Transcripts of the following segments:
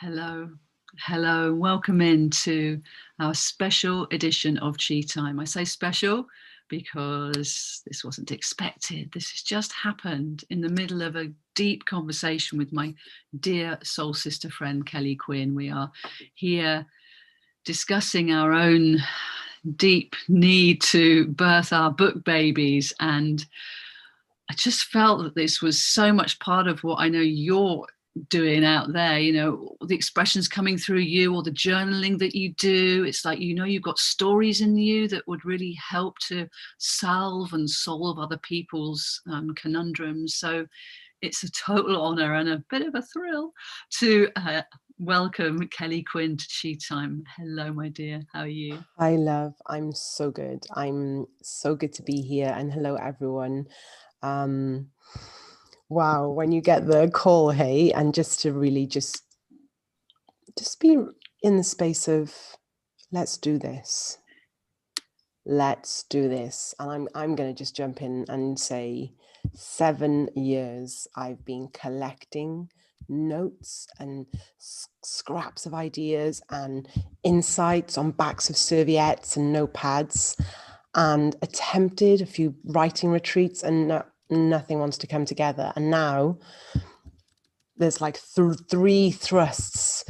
Hello, hello, welcome into our special edition of Chi Time. I say special because this wasn't expected. This has just happened in the middle of a deep conversation with my dear soul sister friend, Kelly Quinn. We are here discussing our own deep need to birth our book babies, and I just felt that this was so much part of what I know you're doing out there, the expressions coming through you or the journaling that you do. It's like, you've got stories in you that would really help to salve and solve other people's conundrums. So it's a total honor and a bit of a thrill to welcome Kelly Quinn to Chi Time. Hello, my dear. How are you? Hi, love. I'm so good. I'm so good to be here. And hello, everyone. Wow, when you get the call, hey, and just to really just be in the space of let's do this. Let's do this. And I'm going to just jump in and say 7 years I've been collecting notes and scraps of ideas and insights on backs of serviettes and notepads, and attempted a few writing retreats, and nothing wants to come together. And now there's like three thrusts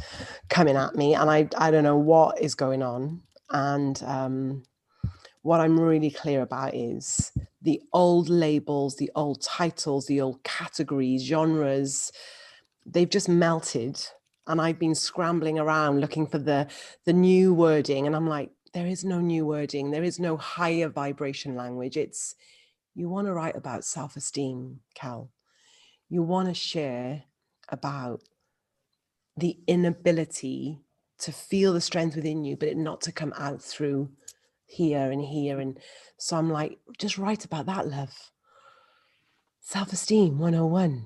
coming at me, and I don't know what is going on. And what I'm really clear about is the old labels, the old titles, the old categories, genres, they've just melted. And I've been scrambling around looking for the new wording. And I'm like, there is no new wording. There is no higher vibration language. It's, you want to write about self-esteem, Cal. You want to share about the inability to feel the strength within you, but it not to come out through here and here. And so I'm like, just write about that, love. Self-esteem 101,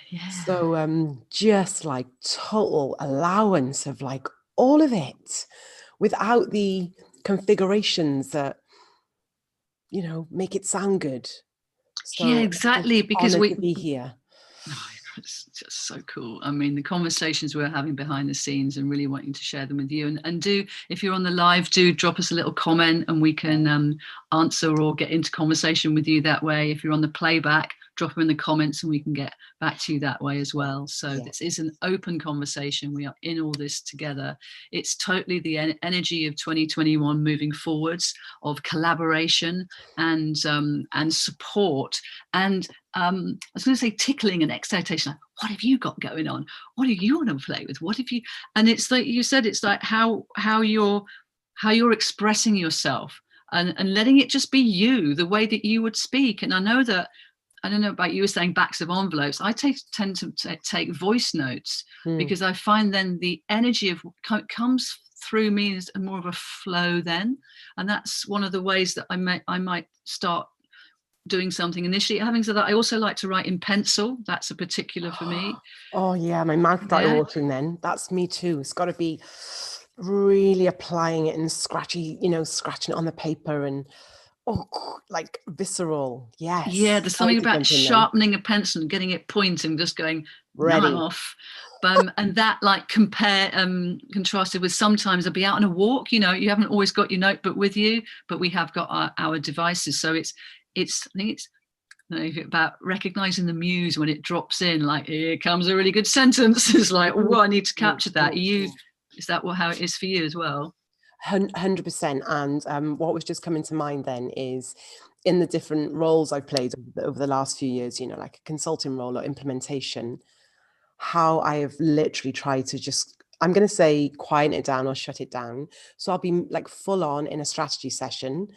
Yeah. So just like total allowance of like all of it without the configurations that make it sound good. So Yeah, exactly, because honored to be here. Oh, it's just so cool. I mean, the conversations we're having behind the scenes and really wanting to share them with you. And do, if you're on the live, do drop us a little comment and we can answer or get into conversation with you that way. If you're on the playback, drop them in the comments and we can get back to you that way as well. So This is an open conversation. We are in all this together. It's totally the energy of 2021 moving forwards, of collaboration and support. And I was going to say tickling and excitation. Like, what have you got going on? What do you want to play with? What have you? And it's like you said, it's like how you're expressing yourself and letting it just be you, the way that you would speak. And I know that, I don't know about you were saying backs of envelopes. I tend to take voice notes because I find then the energy of comes through me as more of a flow then. And that's one of the ways that I might start doing something initially. Having said that, I also like to write in pencil. That's a particular for me. Oh yeah, my mouth started watering then. That's me too. It's got to be really applying it and scratching it on the paper and like visceral. Yes. Yeah, there's something about sharpening a pencil and getting it point and just going, ready. Now I'm off. And that like contrasted with sometimes I'll be out on a walk, you haven't always got your notebook with you, but we have got our devices. So I think it's about recognizing the muse when it drops in, like, here comes a really good sentence. It's like, I need to capture that. Is that how it is for you as well? 100%. And what was just coming to mind then is in the different roles I've played over the last few years, like a consulting role or implementation, how I have literally tried to just, I'm going to say quiet it down or shut it down. So I'll be like full on in a strategy session.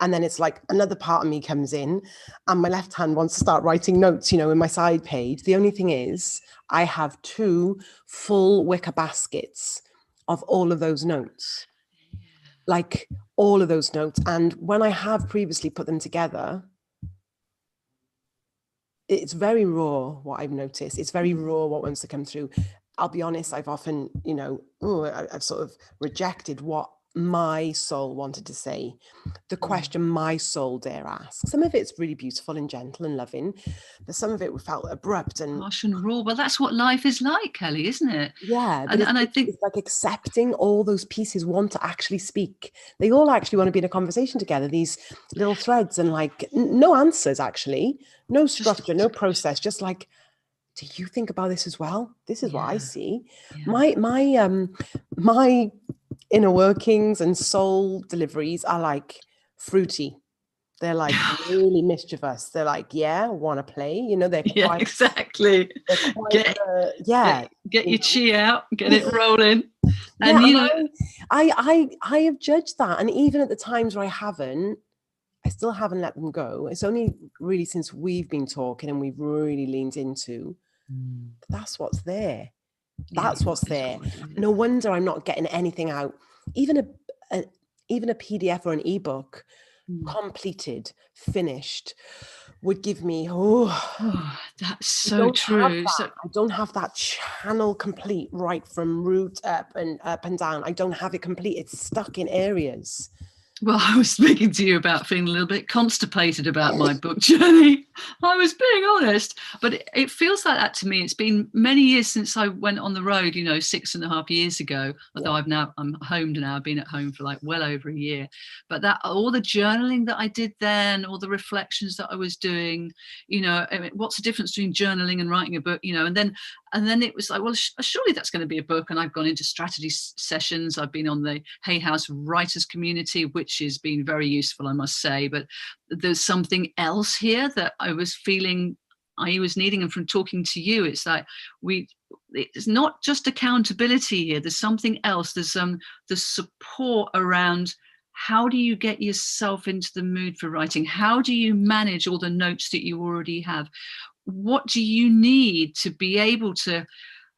And then it's like another part of me comes in and my left hand wants to start writing notes, in my side page. The only thing is I have 2 full wicker baskets of all of those notes, like all of those notes. And when I have previously put them together, it's very raw what I've noticed. It's very raw what wants to come through. I'll be honest, I've often, I've sort of rejected what my soul wanted to say, the question my soul dare ask. Some of it's really beautiful and gentle and loving, but some of it felt abrupt and harsh and raw. Well, that's what life is like, Kelly, isn't it? yeah. But And I think it's like accepting all those pieces want to actually speak. They all actually want to be in a conversation together, these little threads, and like no answers, actually, no structure, no process, just like, do you think about this as well? This is what I see. Yeah. My inner workings and soul deliveries are like fruity. They're like really mischievous. They're like, yeah, want to play. You know, they're Yeah, quite, exactly. they're quite, Get yeah. get You your know? chi out, get it rolling. Yeah, And you know, and I have judged that, and even at the times where I still haven't let them go. It's only really since we've been talking and we've really leaned into that's what's there. That's what's there. No wonder I'm not getting anything out. Even a PDF or an ebook completed, finished, would give me that's so true. So I don't have that channel complete right from root up and down. I don't have it complete. It's stuck in areas. well, I was speaking to you about feeling a little bit constipated about my book journey. I was being honest, but it feels like that to me. It's been many years since I went on the road, 6.5 years ago, although I'm home now. I've been at home for like well over a year. But that all the journaling that I did then, all the reflections that I was doing, I mean, what's the difference between journaling and writing a book, and then it was like, well, surely that's going to be a book. And I've gone into strategy sessions. I've been on the Hay House Writers Community, which has been very useful, I must say. But there's something else here that I was feeling I was needing. And from talking to you, it's like it's not just accountability here. There's something else. There's the support around how do you get yourself into the mood for writing? How do you manage all the notes that you already have? What do you need to be able to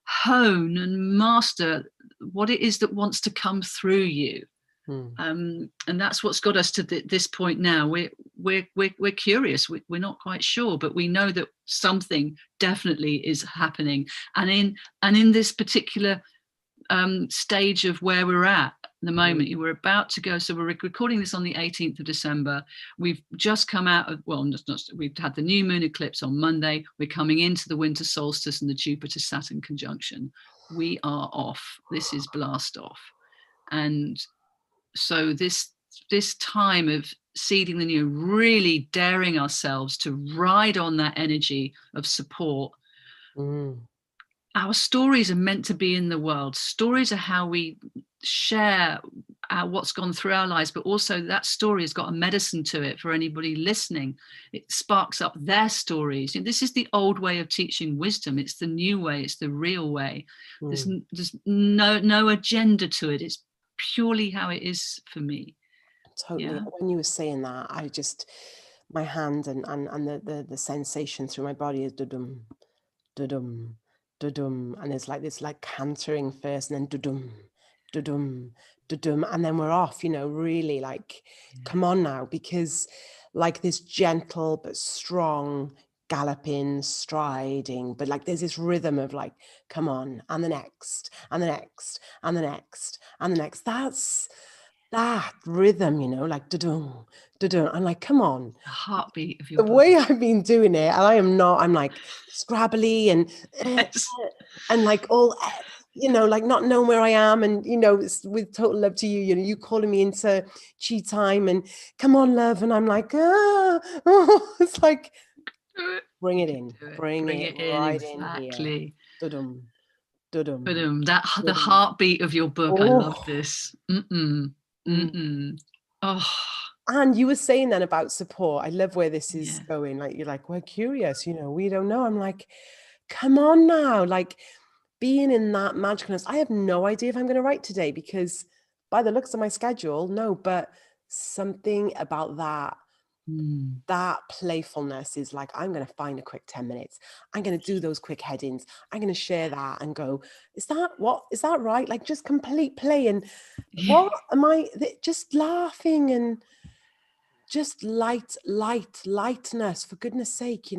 hone and master what it is that wants to come through you? And that's what's got us to this point now. We're curious. We're not quite sure, but we know that something definitely is happening. And in this particular stage of where we're at the moment, we're about to go. So we're recording this on the 18th of December. We've just come out of, we've had the new moon eclipse on Monday. We're coming into the winter solstice and the Jupiter-Saturn conjunction. We are off. This is blast off. And so this time of seeding the new, really daring ourselves to ride on that energy of support. Our stories are meant to be in the world. Stories are how we share what's gone through our lives, but also that story has got a medicine to it for anybody listening. It sparks up their stories. This is the old way of teaching wisdom. It's the new way. It's the real way. There's no agenda to it. It's purely how it is for me. Totally. Yeah. When you were saying that, I just, my hand and the sensation through my body is dudum, dudum, dudum, and there's like this like cantering first, and then dudum, dudum, dudum, and then we're off. Really like, come on now, because like this gentle but strong galloping, striding, but like there's this rhythm of like, come on, and the next, and the next, and the next, and the next. That's that rhythm, like da-dum, da-dum. I'm like, come on. The heartbeat of your The way I've been doing it, and I'm like scrabbly and and like all, like not knowing where I am, and with total love to you, you calling me into chi time and come on, love, and I'm like, it's like, bring it in, bring it right exactly. in here. Da-dum, da-dum. The heartbeat of your book. I love this. Oh. And you were saying then about support. I love where this is going. Like, you're like, we're curious, we don't know. I'm like, come on now. Like, being in that magicalness. I have no idea if I'm going to write today, because by the looks of my schedule, no, but something about that playfulness is like, I'm going to find a quick 10 minutes. I'm going to do those quick headings. I'm going to share that and go, is that right? Like, just complete play. And what am I just laughing and just lightness, for goodness sake,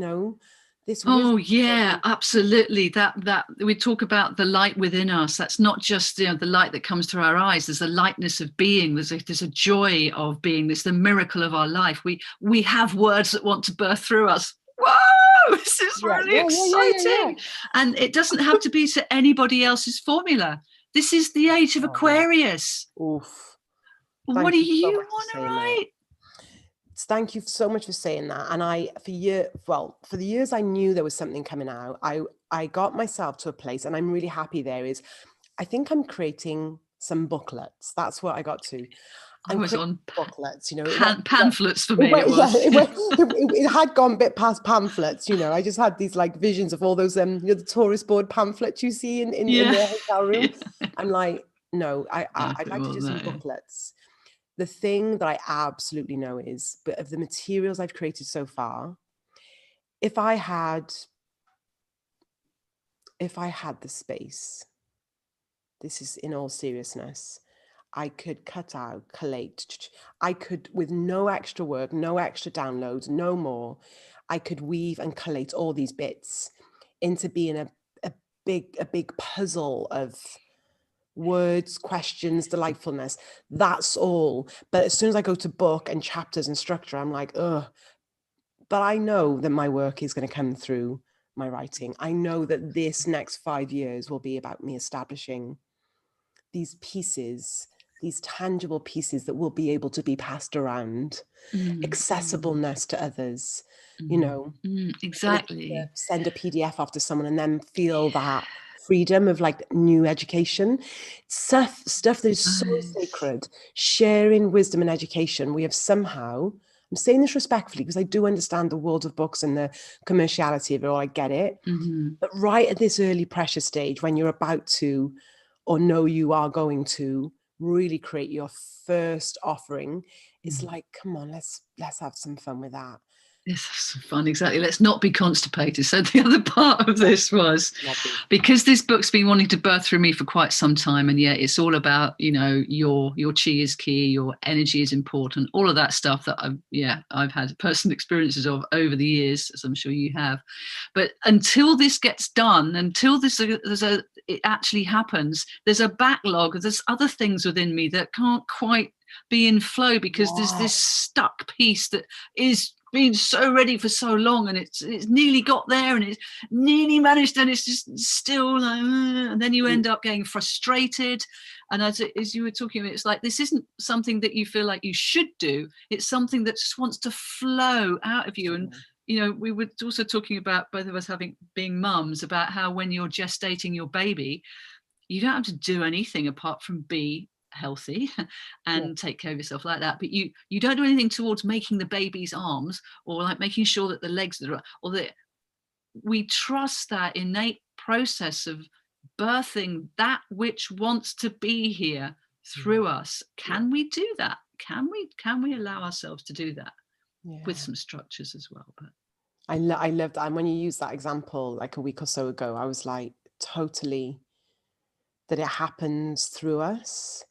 this Oh wisdom. yeah, absolutely. That we talk about the light within us. That's not just, you know, the light that comes through our eyes. There's a lightness of being. There's a joy of being. There's the miracle of our life. We have words that want to burst through us. Whoa, this is really Yeah. exciting. And it doesn't have to be to anybody else's formula. This is the age of Aquarius. Oof. What Thank do you so you much for want to saying that. write? Thank you so much for saying that. And for the years I knew there was something coming out, I got myself to a place, and I'm really happy there, is I think I'm creating some booklets. That's what I got to. I was on booklets, you know, pamphlets for me. it had gone a bit past pamphlets, you know. I just had these like visions of all those you know, the tourist board pamphlets you see in the hotel room. Yeah. I'm like, no, I'd like to do some booklets. The thing that I absolutely know is, but of the materials I've created so far, if I had the space, this is in all seriousness, I could cut out, collate. I could, with no extra work, no extra downloads, no more, I could weave and collate all these bits into being a big puzzle of words, questions, delightfulness. That's all. But as soon as I go to book and chapters and structure, I'm like, ugh. But I know that my work is going to come through my writing. I know that this next 5 years will be about me establishing these pieces, these tangible pieces that will be able to be passed around, accessibleness to others, you know. Exactly. Send a PDF off to someone and then feel that freedom of like new education, stuff that is so sacred. Sharing wisdom and education, we have somehow, I'm saying this respectfully because I do understand the world of books and the commerciality of it all, I get it. But right at this early precious stage, when you're about to, or know you are going to really create your first offering, it's like, come on, let's have some fun with that. Yes, some fun, exactly. Let's not be constipated. So the other part of this was, because this book's been wanting to birth through me for quite some time, and yet it's all about, you know, your chi is key, your energy is important, all of that stuff that I've had personal experiences of over the years, as I'm sure you have. But until this gets done, until it actually happens, there's a backlog. There's other things within me that can't quite be in flow, because there's this stuck piece that is been so ready for so long, and it's nearly got there, and it's nearly managed, and it's just still like, and then you end up getting frustrated. And as you were talking about, it's like, this isn't something that you feel like you should do. It's something that just wants to flow out of you. And you know, we were also talking about, both of us being mums, about how when you're gestating your baby, you don't have to do anything apart from be healthy and take care of yourself like that, but you don't do anything towards making the baby's arms, or like making sure that the legs are, or that we trust that innate process of birthing that which wants to be here through us. Can we do that? Can we allow ourselves to do that with some structures as well? But I love that. And when you use that example like a week or so ago, I was like, totally, that it happens through us.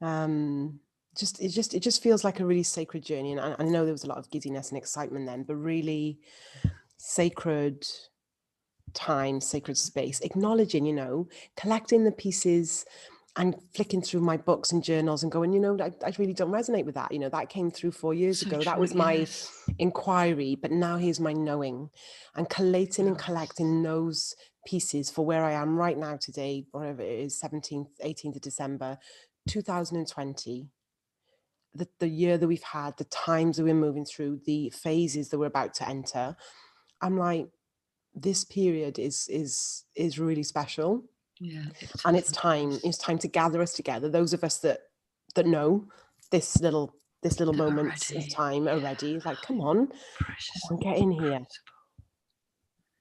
It just feels like a really sacred journey. And I know there was a lot of giddiness and excitement then, but really sacred time, sacred space, acknowledging, you know, collecting the pieces and flicking through my books and journals and going, you know, I really don't resonate with that. You know, that came through 4 years ago. That was my inquiry, but now here's my knowing, and collating and collecting those pieces for where I am right now today, whatever it is, 17th, 18th of December, 2020, the year that we've had, the times that we're moving through, the phases that we're about to enter. I'm like, this period is really special. And it's time to gather us together. Those of us that know this little moment of time already, like, come on, get in here.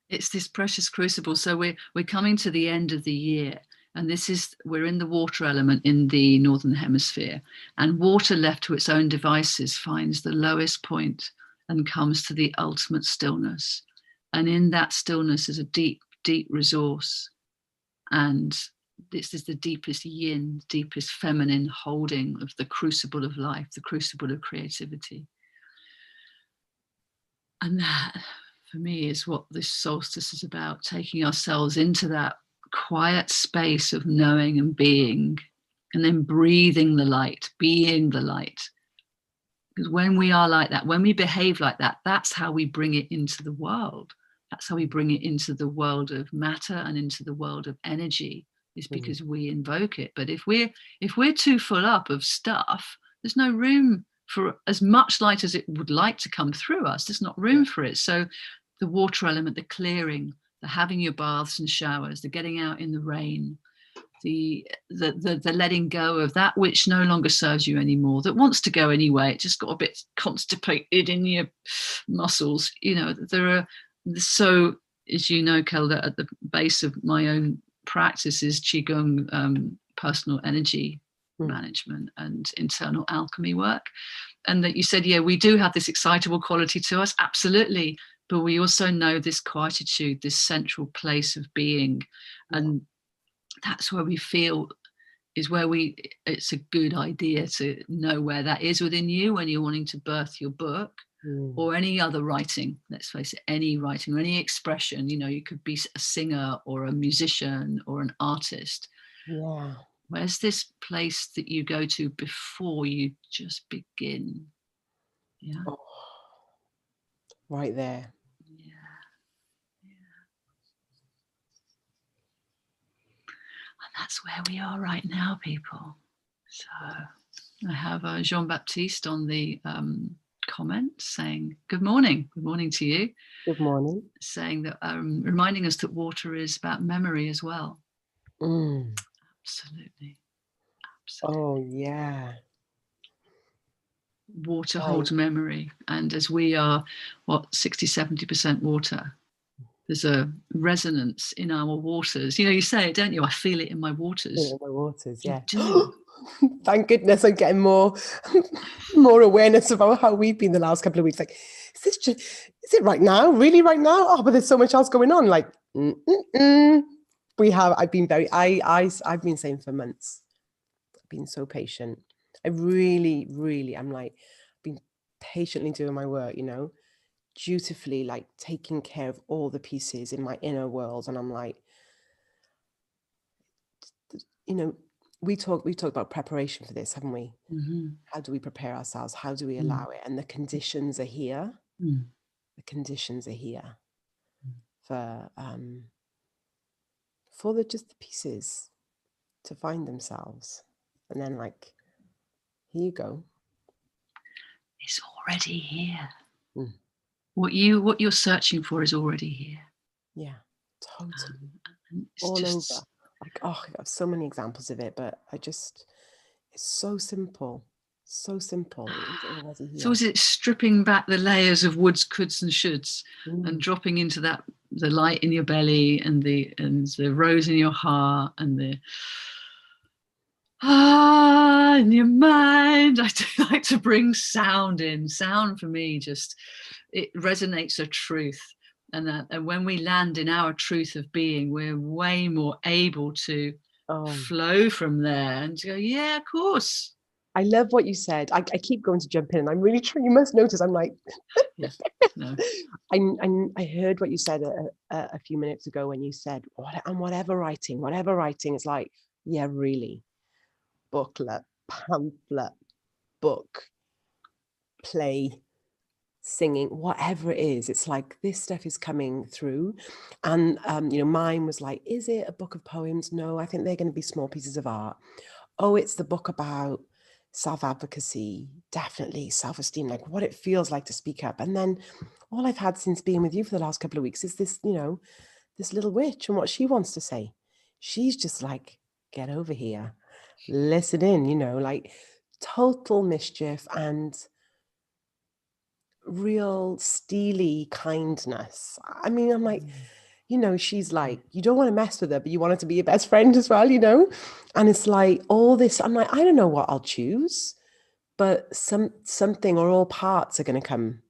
It's this precious crucible. So we're coming to the end of the year, and we're in the water element in the northern hemisphere, and water left to its own devices finds the lowest point and comes to the ultimate stillness. And in that stillness is a deep, deep resource. And this is the deepest yin, deepest feminine holding of the crucible of life, the crucible of creativity. And that, for me is what this solstice is about, taking ourselves into that quiet space of knowing and being, and then breathing the light, being the light. Because when we are like that, when we behave like that, that's how we bring it into the world. That's how we bring it into the world of matter and into the world of energy, is because we invoke it. But if we're too full up of stuff, there's no room for as much light as it would like to come through us. There's not room for it. So the water element, the clearing, the having your baths and showers, the getting out in the rain, the letting go of that which no longer serves you anymore, that wants to go anyway, it just got a bit constipated in your muscles. You know, there are, so as you know, Kelda, at the base of my own practice is qigong, personal energy management and internal alchemy work. And that you said, yeah, we do have this excitable quality to us, absolutely, but we also know this quietude, this central place of being. And that's where we feel is where it's a good idea to know where that is within you when you're wanting to birth your book or any other writing. Let's face it, any writing or any expression. You know, you could be a singer or a musician or an artist. Yeah. Where's this place that you go to before you just begin? Yeah. Oh, right there. That's where we are right now, people. So I have Jean-Baptiste on the comment saying, good morning to you. Good morning. Saying that, reminding us that water is about memory as well. Absolutely. Oh, yeah. Water holds memory. And as we are, 60-70% water, there's a resonance in our waters. You know, you say it, don't you? I feel it in my waters. In my waters, yeah. You do. Thank goodness I'm getting more awareness about how we've been the last couple of weeks. Like, is it right now? Really right now? Oh, but there's so much else going on. Like, I've been saying for months, I've been so patient. I really, really, I'm like, been patiently doing my work, you know, dutifully, like taking care of all the pieces in my inner world. And I'm like, you know, we talked about preparation for this, haven't we? How do we prepare ourselves? How do we allow it? And the conditions are here. The conditions are here for just the pieces to find themselves. And then, like, here you go. It's already here. What you're searching for is already here. Yeah, totally. All over. Like, oh, I have so many examples of it, but it's so simple. So simple. It's already here. So is it stripping back the layers of woulds, coulds and shoulds and dropping into that, the light in your belly and the rose in your heart and the in your mind. I do like to bring sound in. Sound for me, just, it resonates a truth. And when we land in our truth of being, we're way more able to flow from there and to go, yeah, of course. I love what you said. I keep going to jump in, and I'm really trying. You must notice I'm like, no. I heard what you said a few minutes ago when you said, whatever writing, it's like, yeah, really. Booklet, pamphlet, book, play, singing, whatever it is, it's like this stuff is coming through. And you know, mine was like, is it a book of poems? No, I think they're going to be small pieces of art. Oh, it's the book about self-advocacy, definitely self-esteem, like what it feels like to speak up. And then all I've had since being with you for the last couple of weeks is this, you know, this little witch and what she wants to say. She's just like, get over here, listen in, you know, like total mischief and real steely kindness. I mean, I'm like, you know, she's like, you don't want to mess with her, but you want her to be your best friend as well, you know? And it's like all this, I'm like, I don't know what I'll choose, but something or all parts are going to come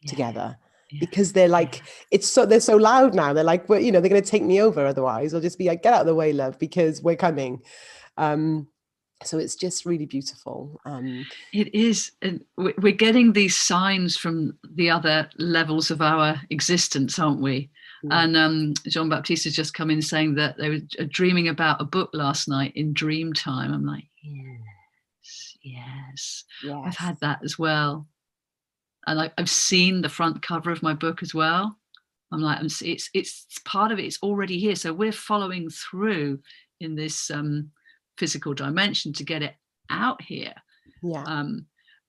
together because they're like, they're so loud now. They're like, well, you know, they're going to take me over. Otherwise I'll just be like, get out of the way, love, because we're coming. So it's just really beautiful. It is, and we're getting these signs from the other levels of our existence, aren't we? Yeah. And Jean Baptiste has just come in saying that they were dreaming about a book last night in dream time. I'm like, yes, I've had that as well. And I've seen the front cover of my book as well. I'm like, it's part of it. It's already here. So we're following through in this physical dimension to get it out here. Yeah.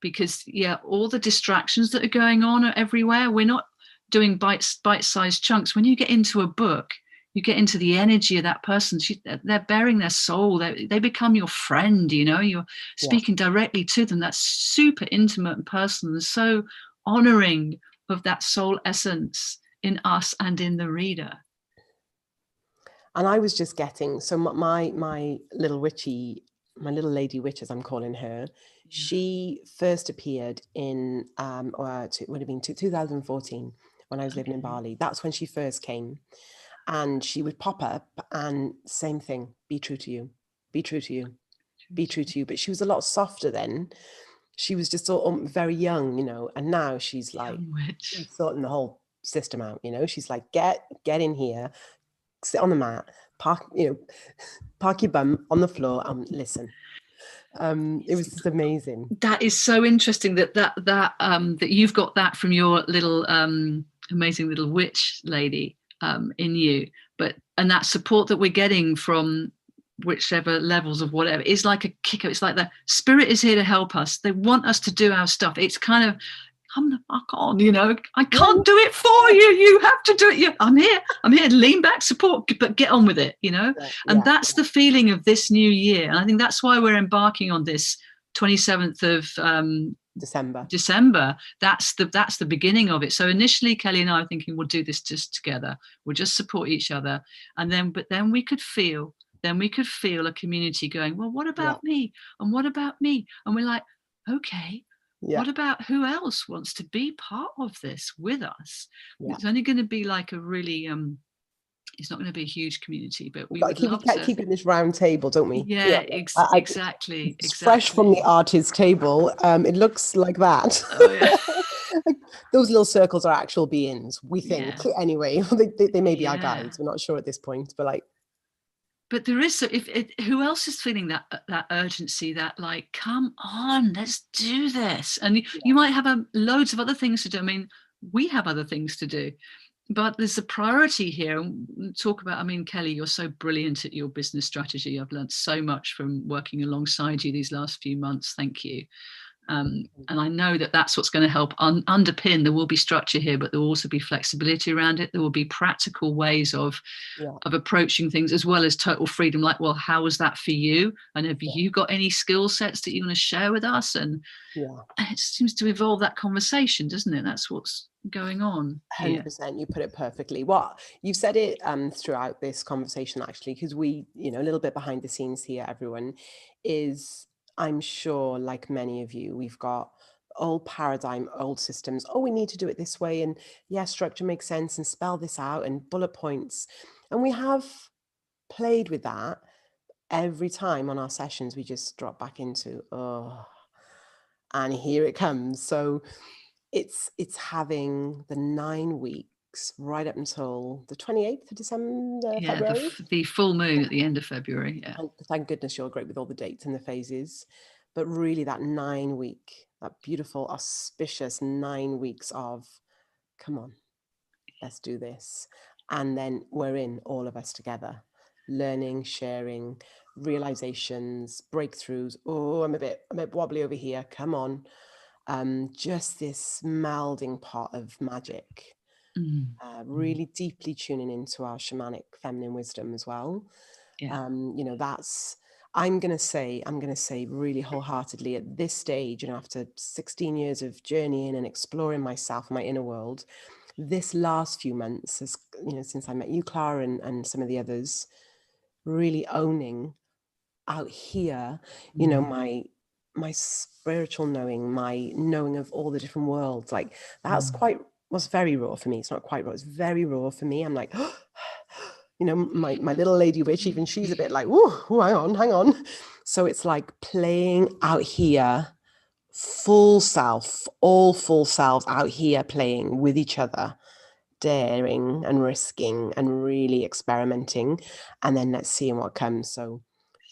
Because all the distractions that are going on are everywhere. We're not doing bite-sized chunks. When you get into a book, you get into the energy of that person. They're bearing their soul. They become your friend. You're speaking directly to them. That's super intimate and personal, and so honoring of that soul essence in us and in the reader. And I was just getting, so my little witchy, my little lady witch, as I'm calling her, she first appeared in, it would have been 2014 when I was living in Bali. That's when she first came. And she would pop up and same thing, be true to you, be true to you, be true to you. But she was a lot softer then. She was just very young, and now she's like, she's sorting the whole system out, she's like, get in here, sit on the mat, park your bum on the floor and listen. It was just amazing. That is so interesting that you've got that from your little amazing little witch lady in you, and that support that we're getting from whichever levels of whatever is like a kicker. It's like the spirit is here to help us. They want us to do our stuff. It's kind of, come the fuck on, I can't do it for you. You have to do it. I'm here. Lean back, support, but get on with it, and that's the feeling of this new year. And I think that's why we're embarking on this 27th of December. That's the beginning of it. So initially Kelly and I are thinking we'll do this just together. We'll just support each other. And then we could feel a community going, well, what about me? And what about me? And we're like, okay, what about who else wants to be part of this with us? It's only going to be like a really it's not going to be a huge community, but we would love to keep it this round table, don't we? Exactly. Fresh from the artist table. It looks like that. Oh yeah. Like, those little circles are actual beings, we think. Anyway, they may be our guides. We're not sure at this point, but there is, so who else is feeling that urgency, that like, come on, let's do this? And you might have loads of other things to do. I mean, we have other things to do, but there's a priority here. Talk about, Kelly, you're so brilliant at your business strategy. I've learned so much from working alongside you these last few months. Thank you. And I know that's what's going to help underpin. There will be structure here, but there will also be flexibility around it. There will be practical ways of approaching things, as well as total freedom. Like, well, how was that for you? And have you got any skill sets that you want to share with us? And it seems to evolve that conversation, doesn't it? That's what's going on here. 100%. You put it perfectly. What you've said it throughout this conversation, actually, because we, a little bit behind the scenes here, everyone, is, I'm sure, like many of you, we've got old paradigm, old systems. Oh, we need to do it this way. And structure makes sense, and spell this out, and bullet points. And we have played with that. Every time on our sessions, we just drop back into, and here it comes. So it's having the 9 weeks right up until the 28th of December, February. The full moon at the end of February. Yeah. Thank goodness you're great with all the dates and the phases. But really that 9 week, that beautiful, auspicious 9 weeks of, come on, let's do this. And then we're in, all of us together, learning, sharing, realizations, breakthroughs. Oh, I'm a bit wobbly over here. Come on. Just this melding pot of magic, really deeply tuning into our shamanic feminine wisdom as well. That's, I'm going to say really wholeheartedly at this stage, after 16 years of journeying and exploring myself, my inner world, this last few months, as since I met you, Clara, and some of the others, really owning out here, my spiritual knowing, my knowing of all the different worlds, like was very raw for me. It's not quite raw, it's very raw for me. I'm like, you know, my little lady witch, even she's a bit like, oh, hang on. So it's like playing out here, full self, all full selves out here playing with each other, daring and risking and really experimenting, and then let's see what comes. So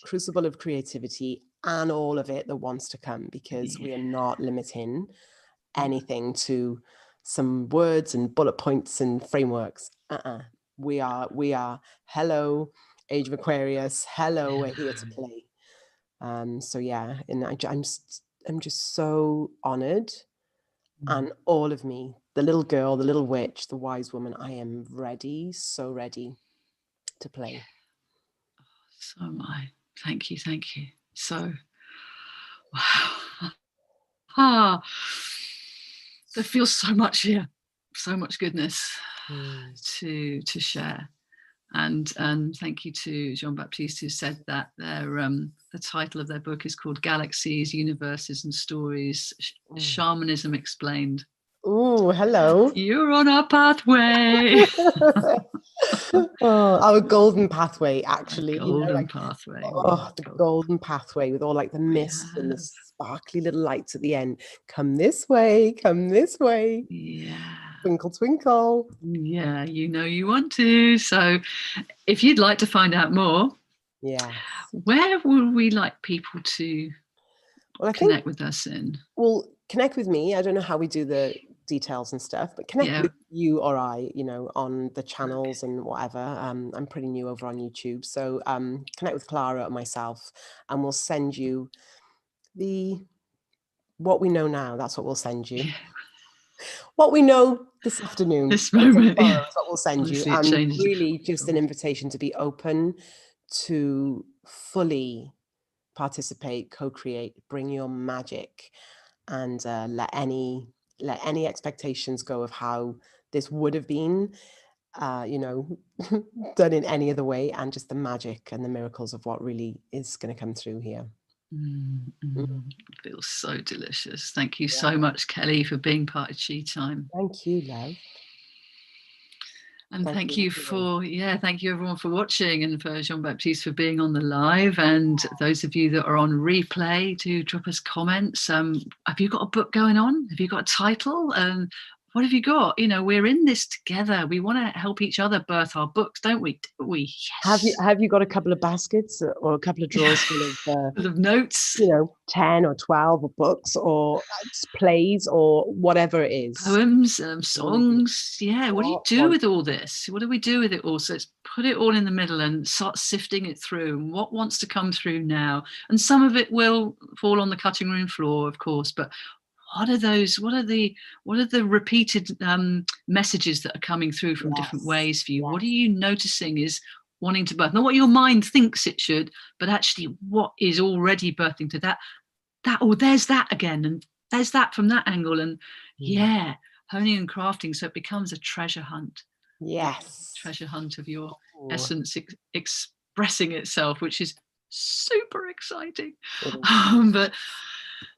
crucible of creativity and all of it that wants to come, because we are not limiting anything to some words and bullet points and frameworks. We are hello, Age of Aquarius, hello, we're here to play. So yeah, and I'm just so honored. And all of me, the little girl, the little witch, the wise woman, I am ready, so ready to play. So am I. Thank you. So, wow. There feels so much here, so much goodness to share. And thank you to Jean-Baptiste, who said that the title of their book is called Galaxies, Universes and Stories, Shamanism Explained. Oh, hello. You're on our pathway. Our golden pathway, actually. Golden pathway. The golden pathway with all like the mist and the sparkly little lights at the end. Come this way, come this way. Yeah. Twinkle, twinkle. Yeah, you know you want to. So if you'd like to find out more, where would we like people to connect with us in? Well, connect with me. I don't know how we do the details and stuff, but connect with you or I, you know, on the channels and whatever. I'm pretty new over on YouTube. So connect with Clara or myself, and we'll send you what we know now. That's what we'll send you. Yeah. What we know this afternoon, this moment, is what we'll send you. And really just an invitation to be open to fully participate, co-create, bring your magic, and let any expectations go of how this would have been, you know, done in any other way, and just the magic and the miracles of what really is going to come through here. Feels so delicious. Thank you so much, Kelly, for being part of Chi Time. Thank you, love. And thank you everyone for watching, and for Jean-Baptiste for being on the live. And those of you that are on replay, do drop us comments. Have you got a book going on? Have you got a title? What have you got? You know, we're in this together. We want to help each other birth our books, don't we? Yes. Have you got a couple of baskets or a couple of drawers full of notes? You know, 10 or 12 books or plays or whatever it is. Poems, songs. Yeah. What do you do with all this? What do we do with it all? So let's put it all in the middle and start sifting it through. And what wants to come through now? And some of it will fall on the cutting room floor, of course, but what are those? What are the repeated messages that are coming through from different ways for you? What are you noticing is wanting to birth? Not what your mind thinks it should, but actually what is already birthing to that. There's that again, and there's that from that angle, and honing and crafting, so it becomes a treasure hunt. Yes, treasure hunt of your essence expressing itself, which is super exciting. But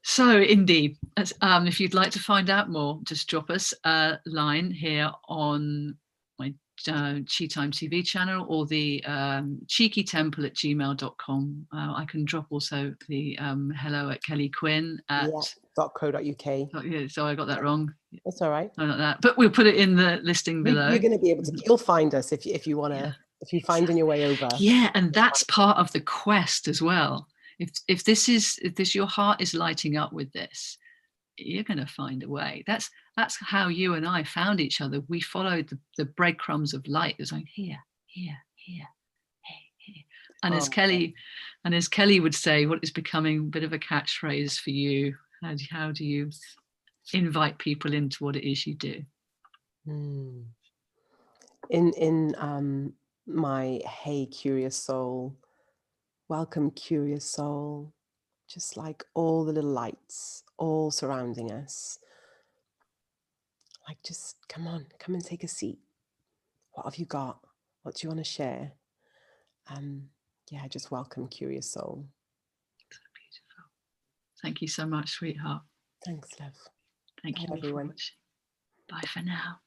so indeed, if you'd like to find out more, just drop us a line here on my Chi Time TV channel, or the chiqitemple@gmail.com. I can drop also the hello at Kelly Quinn at .co.uk. Yeah, so I got that wrong. It's all right. No, not that, but we'll put it in the listing below. You're going to be able to. You'll find us if you want to. If you find in your way over. Yeah, and that's part of the quest as well. If this your heart is lighting up with this, you're going to find a way. That's how you and I found each other. We followed the breadcrumbs of light. It was like here, here, here, here. And as Kelly would say, what is becoming a bit of a catchphrase for you? How do you invite people into what it is you do? In my Hey Curious Soul, welcome Curious Soul, just like all the little lights all surrounding us, like just come and take a seat. What have you got? What do you want to share? Just welcome Curious Soul. So beautiful. Thank you so much, sweetheart. Thanks, love. Thank you, everyone. Bye for now.